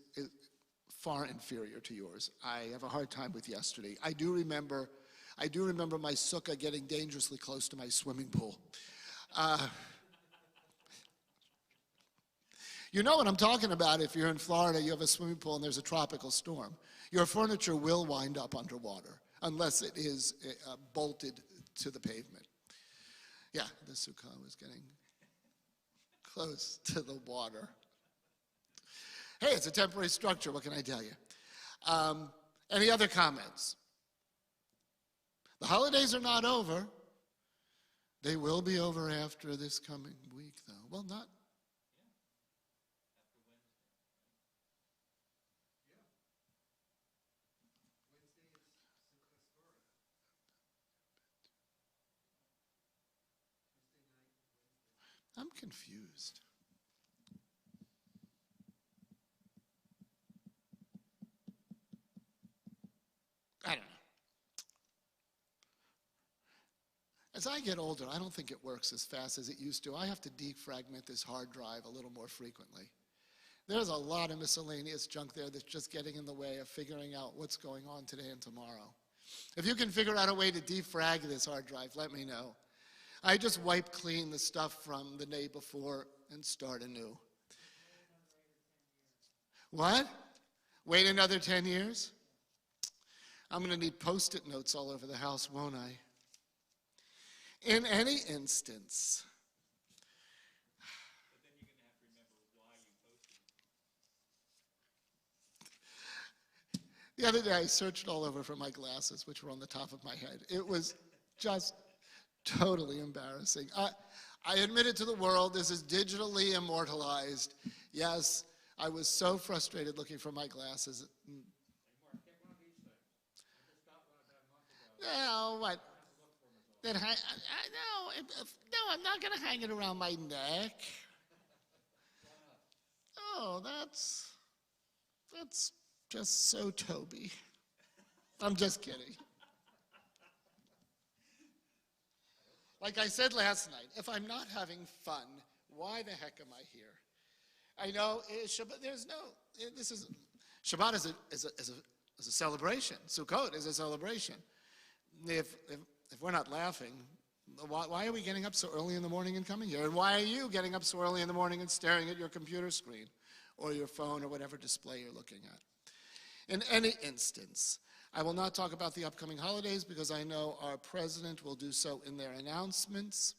far inferior to yours. I have a hard time with yesterday. I do remember my sukkah getting dangerously close to my swimming pool. You know what I'm talking about if you're in Florida, you have a swimming pool and there's a tropical storm. Your furniture will wind up underwater unless it is bolted to the pavement. Yeah, the sukkah was getting close to the water. Hey, it's a temporary structure, what can I tell you? Any other comments? The holidays are not over. They will be over after this coming week, though. Well, not. I'm confused. I don't know. As I get older, I don't think it works as fast as it used to. I have to defragment this hard drive a little more frequently. There's a lot of miscellaneous junk there that's just getting in the way of figuring out what's going on today and tomorrow. If you can figure out a way to defrag this hard drive, let me know. I just wipe clean the stuff from the day before and start anew. What? Wait another 10 years? I'm going to need Post-it notes all over the house, won't I? In any instance. But then you're going to have to remember why you posted it. The other day I searched all over for my glasses, which were on the top of my head. It was just totally embarrassing. I admitted to the world, this is digitally immortalized. Yes, I was so frustrated looking for my glasses. No, what? That no, I'm not going to hang it around my neck. Oh, that's just so Toby. I'm just kidding. Like I said last night, if I'm not having fun, why the heck am I here? I know Shabbat. Shabbat is a celebration. Sukkot is a celebration. If we're not laughing, why are we getting up so early in the morning and coming here? And why are you getting up so early in the morning and staring at your computer screen or your phone or whatever display you're looking at? In any instance, I will not talk about the upcoming holidays because I know our president will do so in their announcements.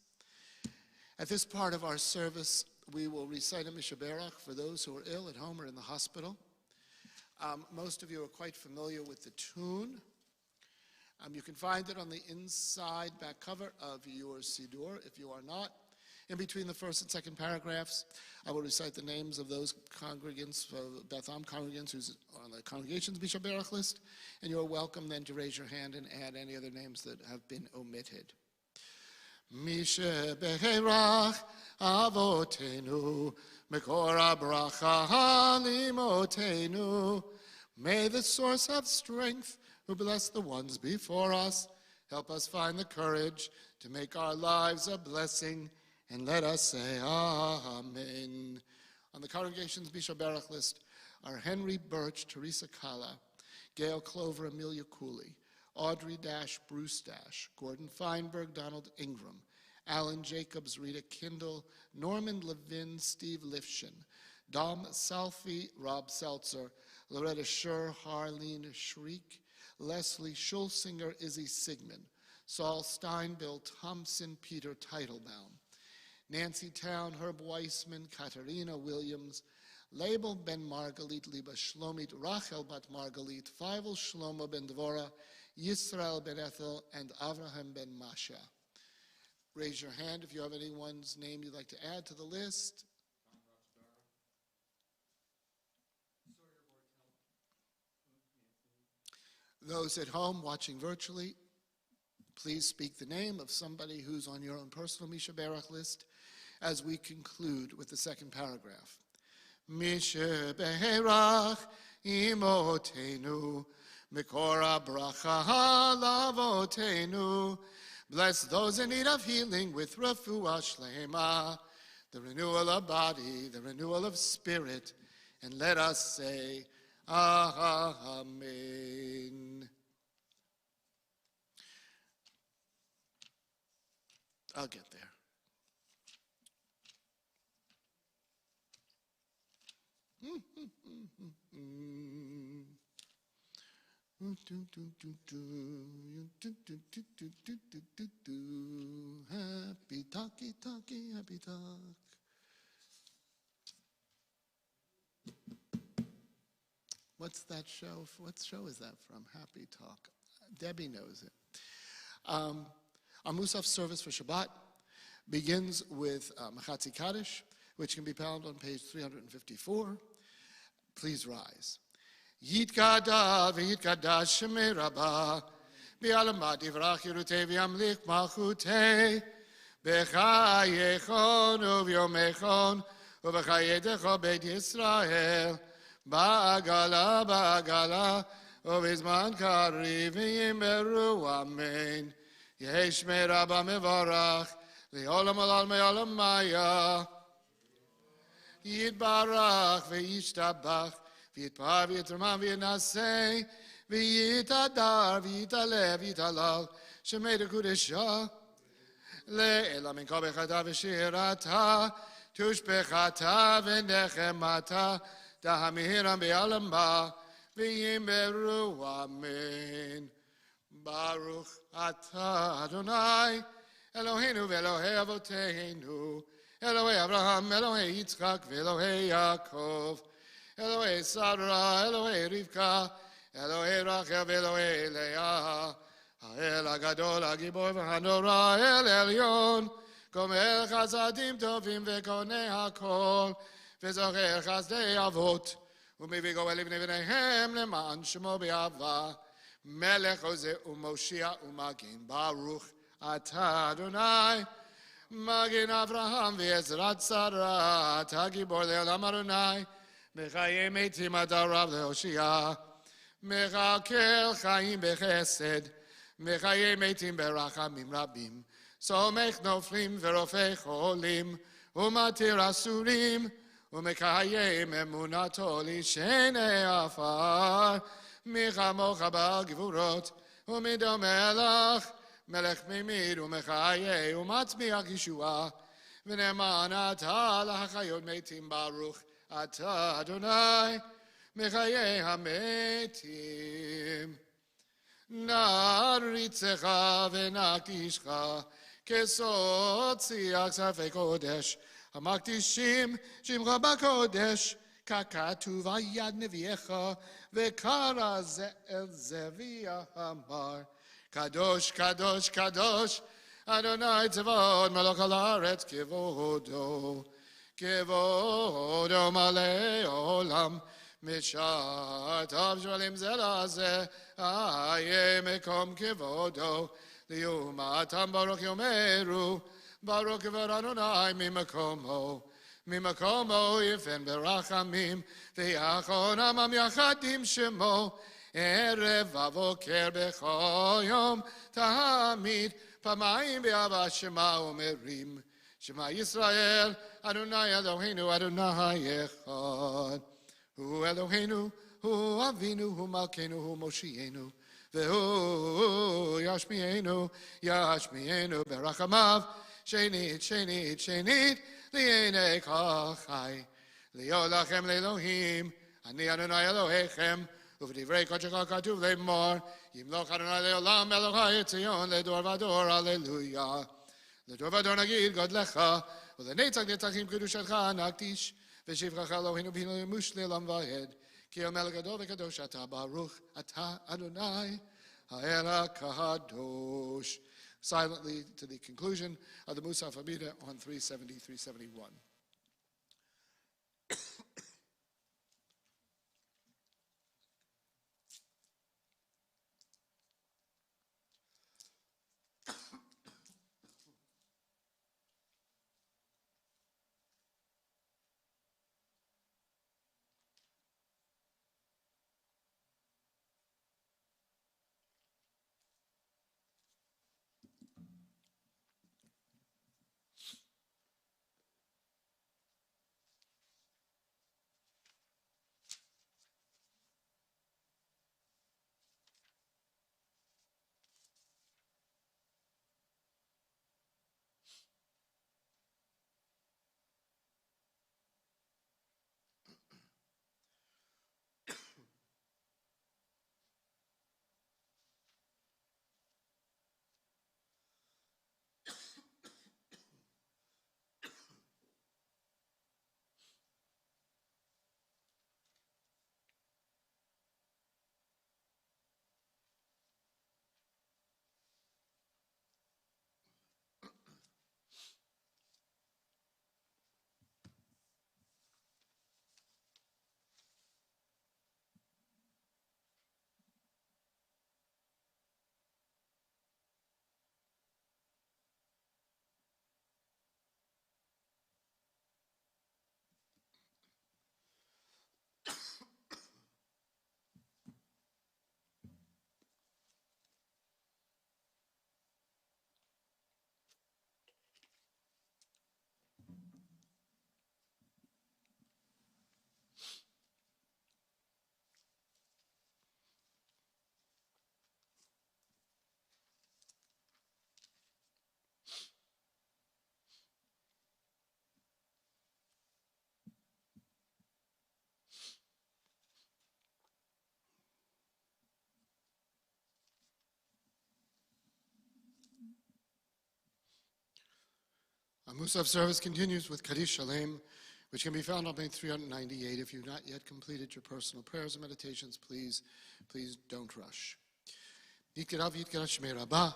At this part of our service, we will recite a Mishaberach for those who are ill at home or in the hospital. Most of you are quite familiar with the tune. You can find it on the inside back cover of your Siddur. If you are not, in between the first and second paragraphs, I will recite the names of those congregants, Beth congregants who's on the congregation's Mishaberach list, and you're welcome then to raise your hand and add any other names that have been omitted. Mishaberach avotenu, mekor habracha halimotenu. May the source of strength who bless the ones before us, help us find the courage to make our lives a blessing, and let us say Amen. On the congregation's Mishaberach list are Henry Birch, Teresa Kala, Gail Clover, Amelia Cooley, Audrey Bruce Gordon Feinberg, Donald Ingram, Alan Jacobs, Rita Kindle, Norman Levin, Steve Lifshin, Dom Salfi, Rob Seltzer, Loretta Scher, Harleen Shriek, Leslie Schulsinger, Izzy Sigmund, Saul Stein, Bill Thompson, Peter Teitelbaum, Nancy Town, Herb Weissman, Katarina Williams, Label Ben Margalit, Liba Shlomit, Rachel Bat Margalit, Feivel Shlomo Ben Dvora, Yisrael Ben Ethel, and Avraham Ben Masha. Raise your hand if you have anyone's name you'd like to add to the list. Those at home watching virtually, please speak the name of somebody who's on your own personal Mishaberach list as we conclude with the second paragraph. Mishaberach imotenu, mikor habracha halavotenu. Bless those in need of healing with refuah shlema, the renewal of body, the renewal of spirit, and let us say, Amen. I'll get there. Happy talkie, talkie, happy talk. What's that show? What show is that from? Happy Talk. Debbie knows it. Our Musaf service for Shabbat begins with Machatzi Kaddish, which can be found on page 354. Please rise. Yitkadal v'yitkadash shemei rabbah bi'alamad divrach yirutei v'yamlich malchutei b'chayechon u'v'yomechon u'v'chayedecho beit Yisrael ba'agala ba'agala u'v'zman kariv v'yimeru amen yesh shmei rabbah mevarach li'olam alal me'olam maya Yitbarach v'yishtabach v'yitpar v'yitrman v'yinaseh v'yitadar v'yitaleh v'yitalal shemei dekudesha le'elam min kol bechata v'shirata tushbechata v'nechemata tahamiram be'alama v'yimeru amen Baruch atah Adonai Eloheinu v'Elohei avoteinu Elohei Abraham, Elohei Yitzchak, Elohei Yaakov, Elohei Sarah, Elohei Rivka, Elohei Rachel, Elohei Leah, Ha'el HaGadol, HaGibor v'Hanora, El Elyon, Gomel Chasadim Tovim v'Konei HaKol, v'Zocher Chasdei Avot, ומביא גואל לבני בניהם למען שמו באהבה, מלך עוזר ומושיע ומגן, ברוך אתה אדוני, מגן אברהם ועזרת שרה, אתה גיבור לעולם אדוני, מחיי מתים אתה רב להושיע, מכלכל חיים בחסד, מחיי מתים ברחמים רבים, סומך נופלים ורופא חולים, ומתיר אסורים, ומקיים אמונתו לשני עפר, מחמוך בגבורות, ומדומה לך, מלך ממית ומחיה ומצמיח ישועה, ונאמן אתה להחיות מתים ברוך אתה אדוני, מחיי המתים. נעריצך ונקדישך, כסוד שיח ספי קודש, המקדישים שמך בקודש, ככתוב על יד נביאך, וקרא זה אל זה ויאמר, קדוש, קדוש, קדוש, אדוני צבאות מלך על הארץ, כבודו, כבודו מלא עולם, משרתיו שואלים זה לזה, איה מקום כבודו, לעומתם ברוך יאמרו, ברוך כבוד אדוני ממקומו, ממקומו יפן ברחמים, ויחון עמם יחד עם שמו, ערב ובוקר בכל יום, תמיד פעמיים באהבה שמע אומרים, שמע ישראל, אדוני אלוהינו, אדוני אחד. הוא אלוהינו, הוא אבינו, הוא מלכנו, הוא מושיענו, והוא ישמיענו, ישמיענו ברחמיו, שנית, שנית, שנית, לעיני כל חי. להיות לכם לאלוהים, אני אדוני אלוהיכם, ובדברי קודשך כתוב לאמור, ימלוך אדוני לעולם אלוהי ציון לדור ודור, הללויה. לדור ודור נגיד גודלך, ולנצח נצחים קדושתך נקדיש, ושבחך אלוהינו בהינו ימוש לעולם ועד. כי המלך גדול וקדוש אתה ברוך, אתה אדוני האל הקדוש. Silently to the conclusion of the Musaf Hamida on 370, 371. Our Musaf service continues with Kaddish Shalem, which can be found on page 398. If you've not yet completed your personal prayers and meditations, please don't rush. Yitkarav Yitkarav Shmei Rabbah,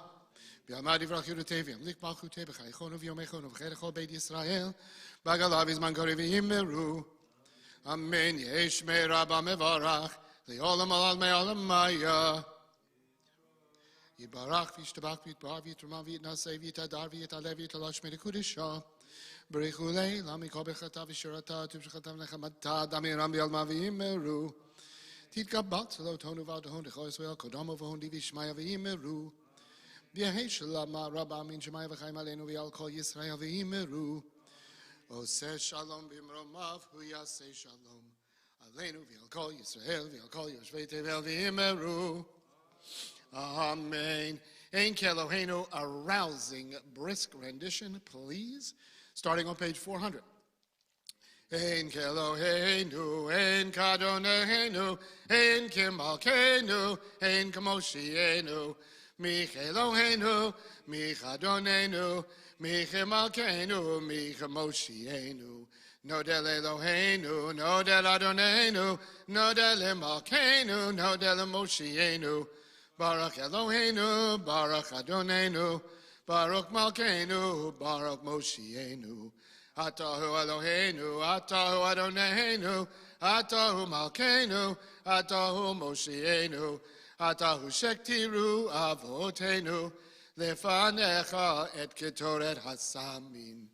V'yamad Yivrach Yerutei V'yamlik Malchutei B'chaychonu V'yomechonu V'chei L'chol Beit Yisrael, B'agalav Yizman Kori V'yimeru. Amen. Yehi Shmei Rabbah Mevarach, Le'olam Alal Me'olam Maya. Yibarach V'yishtabach V'yitbar V'yitramah V'yitnaseh V'yitadar V'yitaleh V'yitalash Shmei L'Kudisha. B'richulei L'amikol B'chatav V'shiratav Tuv'shchatav Nechamatav Damiram V'yalma V'yimeru. Titkabat Lo Tonu V'adahon D'chol Yisrael Kodamo V'hon Divi Shmaya V'yimeru. V'yehei Shalama Rabbah Min Shemaya V'chaim Aleinu V'yal Kol Yisrael V'yimeru. Oseh Shalom B'mromav Hu Yaseh Shalom Aleinu V'yal Kol Yisrael V'yal Kol Yoshvei Tevel V'yimeru. Amen. Ein Keloheinu, a rousing, brisk rendition, please. Starting on page 400. Ein Keloheinu, Ein Kadoneinu, Ein Kimalkeinu, Ein Kamoshienu, Micheloheinu, Michadonenu, Michemalkeinu, Michemoshienu. Nodel Eloheinu, Nodel Adonenu, Nodel Malkeinu, Nodel Moshienu. Baruch Eloheinu, Baruch Adonenu, Baruch Malkeinu, Baruch Moshienu. Atahu Eloheinu, Atahu Adonenu, Atahu Malkeinu, Atahu Moshienu. Atahu Shektiru Avotenu, Lefanecha et Ketoret Hasamin.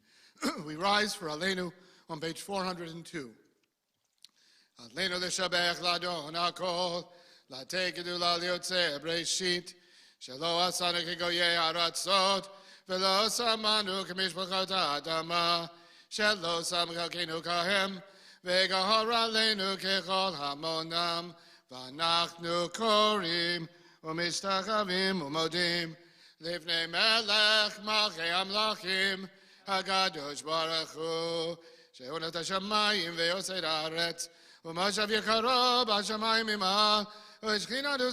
We rise for Aleinu on page 402. Aleinu l'shabech l'adon hakol, l'tekedu l'aliotze breshit, shelo asanu kegoyei aratzot, velo samanu kemishpachot ha'adama, shelo samchalkenu kahem, vegahor aleinu kechol hamonam, v'anachnu korim, u'mishtachavim u'modim, lifnei melech malchei amlachim, hagadosh baruch hu, she'onat hashamayim ve'yosei ha'aretz, u'mashav yekaro b'hashamayim imah, u'shchinatu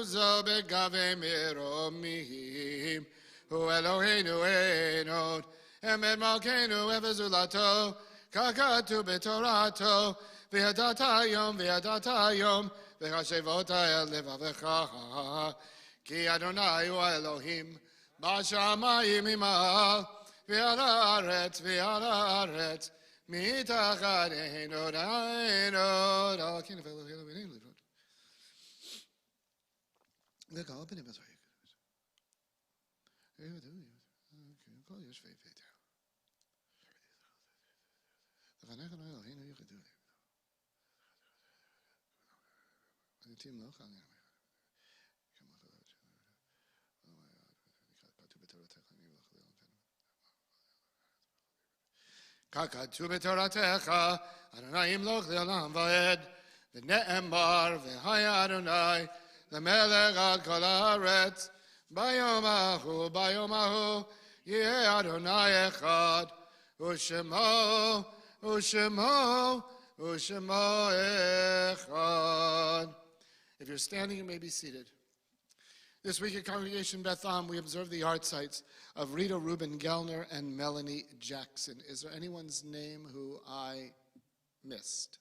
zo begavei miromim, hu Eloheinu enod, emet malkeinu evezulato, kakatu b'torato, v'yadata yom, v'chashevota el levavecha, ki Adonai hu Elohim, b'shamayim imah, v'yararet, mitachad enod, al kinef Elohim v'nei livrot. V'kal b'nei b'zayik. Kol yoshvei v'eteh. V'chanecha no Eloheinu yichedu. V'nitim lo chal yameh. Kakatu b'toratecha, Adonai imloch le'olam va'ed, v'ne'emar v'haya Adonai, l'melech al kol haaretz, bayom ahu, yeh Adonai echad, u'shemo echad. If you're standing, you may be seated. This week at Congregation Beth, we observe the art sites of Rita Rubin Gellner and Melanie Jackson. Is there anyone's name who I missed?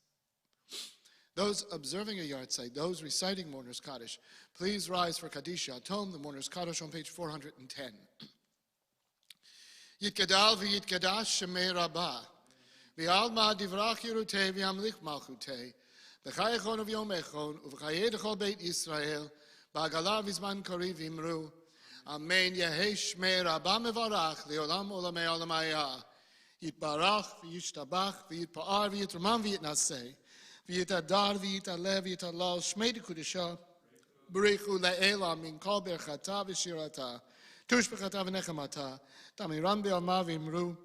Those observing a yard site, those reciting Mourner's Kaddish, please rise for Kaddish Yatom, the Mourner's Kaddish on page 410. Yitkadal v'yitkadash shemei rabbah, v'alma divrach yerutei v'yamlich malchutei, v'chayechon v'yomechon, uv'chayei d'chol Beit Yisrael, b'agalav izman kori v'imru, Amen Yehei Shmei Rabbah Mevarach, Le'olam Olamei Olamaya, Yitbarach v'yishtabach v'yitpa'ar v'yitramam v'yitnaseh, v'yitadar v'yitaleh v'yitalal Shmei D'Kudisha, B'richu le'ela min kol berchata v'shirata, tush b'chata v'nechamata, Tamiram be'alma v'imru,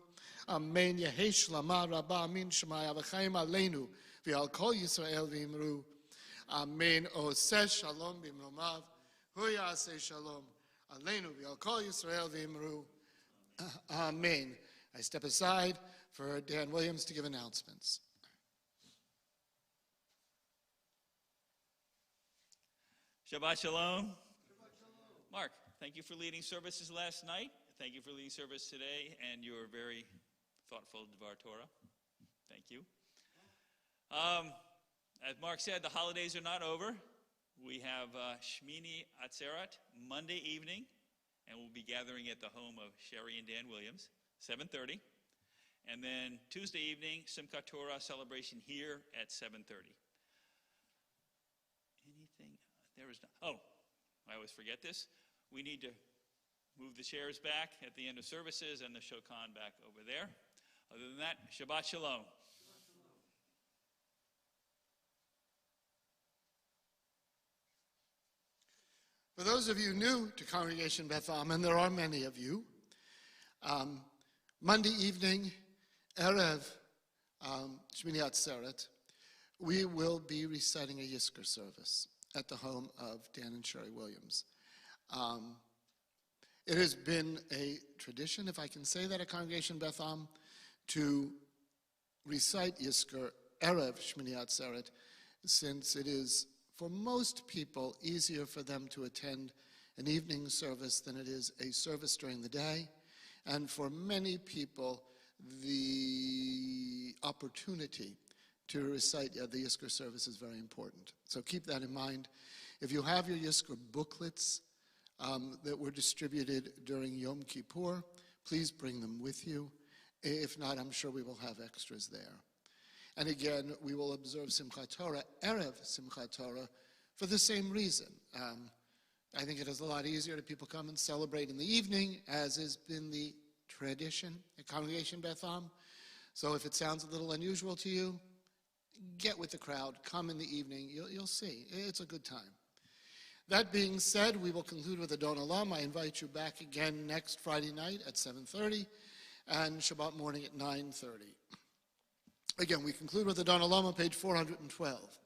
Amen Yehei Shlama Rabbah Min Shemaya v'chaim aleinu v'al kol Yisrael v'imru, Amen Oseh Shalom b'mromav, Hu Yaseh Shalom Aleinu v'al kol Yisrael v'imru. Amen. I step aside for Dan Williams to give announcements. Shabbat Shalom. Mark, thank you for leading services last night. thank you for leading service today and your very thoughtful Dvar Torah. Thank you. As Mark said, the holidays are not over. We have Shmini Atzeret Monday evening, and we'll be gathering at the home of Sherry and Dan Williams, 7:30. And then Tuesday evening, Simchat Torah celebration here at 7:30. Anything? There is no. Oh, I always forget this. We need to move the chairs back at the end of services and the Shokan back over there. Other than that, Shabbat Shalom. For those of you new to Congregation Beth Am, and there are many of you, Monday evening, Erev Shmini Atzeret, we will be reciting a Yizkor service at the home of Dan and Sherry Williams. It has been a tradition, if I can say that, at Congregation Beth Am, to recite Yizkor Erev Shmini Atzeret, since it is, for most people, easier for them to attend an evening service than it is a service during the day. And for many people, the opportunity to recite the Yizkor service is very important. So keep that in mind. If you have your Yizkor booklets that were distributed during Yom Kippur, please bring them with you. If not, I'm sure we will have extras there. And again, we will observe Simchat Torah, Erev Simchat Torah, for the same reason. I think it is a lot easier to people come and celebrate in the evening, as has been the tradition at Congregation Beth Am. So if it sounds a little unusual to you, get with the crowd, come in the evening, you'll see. It's a good time. That being said, we will conclude with Adon Olam. I invite you back again next Friday night at 7:30 and Shabbat morning at 9:30. Again, we conclude with Adon Olam on page 412.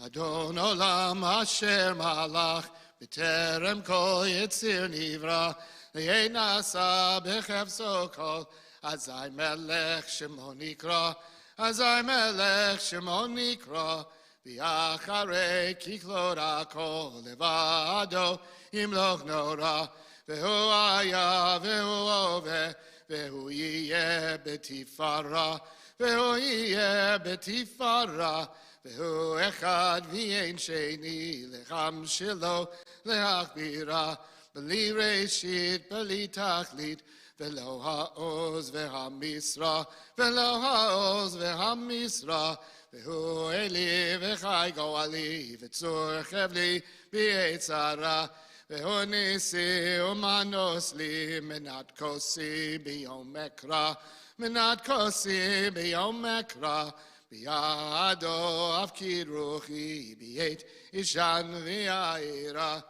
Adon Olam asher malach b'terem kol yitzir nivra le'ei nasa b'chefso kol azai melech shemo nikra azai melech shemo nikra v'acharei kiklot hakol levado imloch nora v'hu haya v'hu oveh v'hu yiyeh b'tifara v'hu yiyeh b'tifara והוא אחד ואין שני לחם שלו להכבירה בלי ראשית בלי תכלית ולא העוז והמשרה ולא העוז והמשרה והוא אלי וחי גואלי וצור חבלי ביצרה והוא ניסי ומנוס לי מנת כוסי ביום מקרא מנת כוסי ביום מקרא בידו אבקיר רוחי בית אישן ויעירה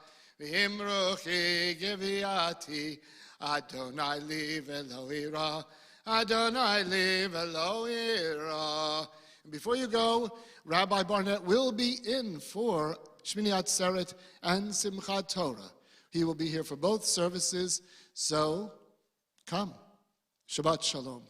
ואם רוחי גביעתי אדוני לי ולא יירא אדוני לי ולא יירא. Before you go, Rabbi Barnett will be in for Shmini Atzeret and Simchat Torah. He will be here for both services, so come. Shabbat Shalom.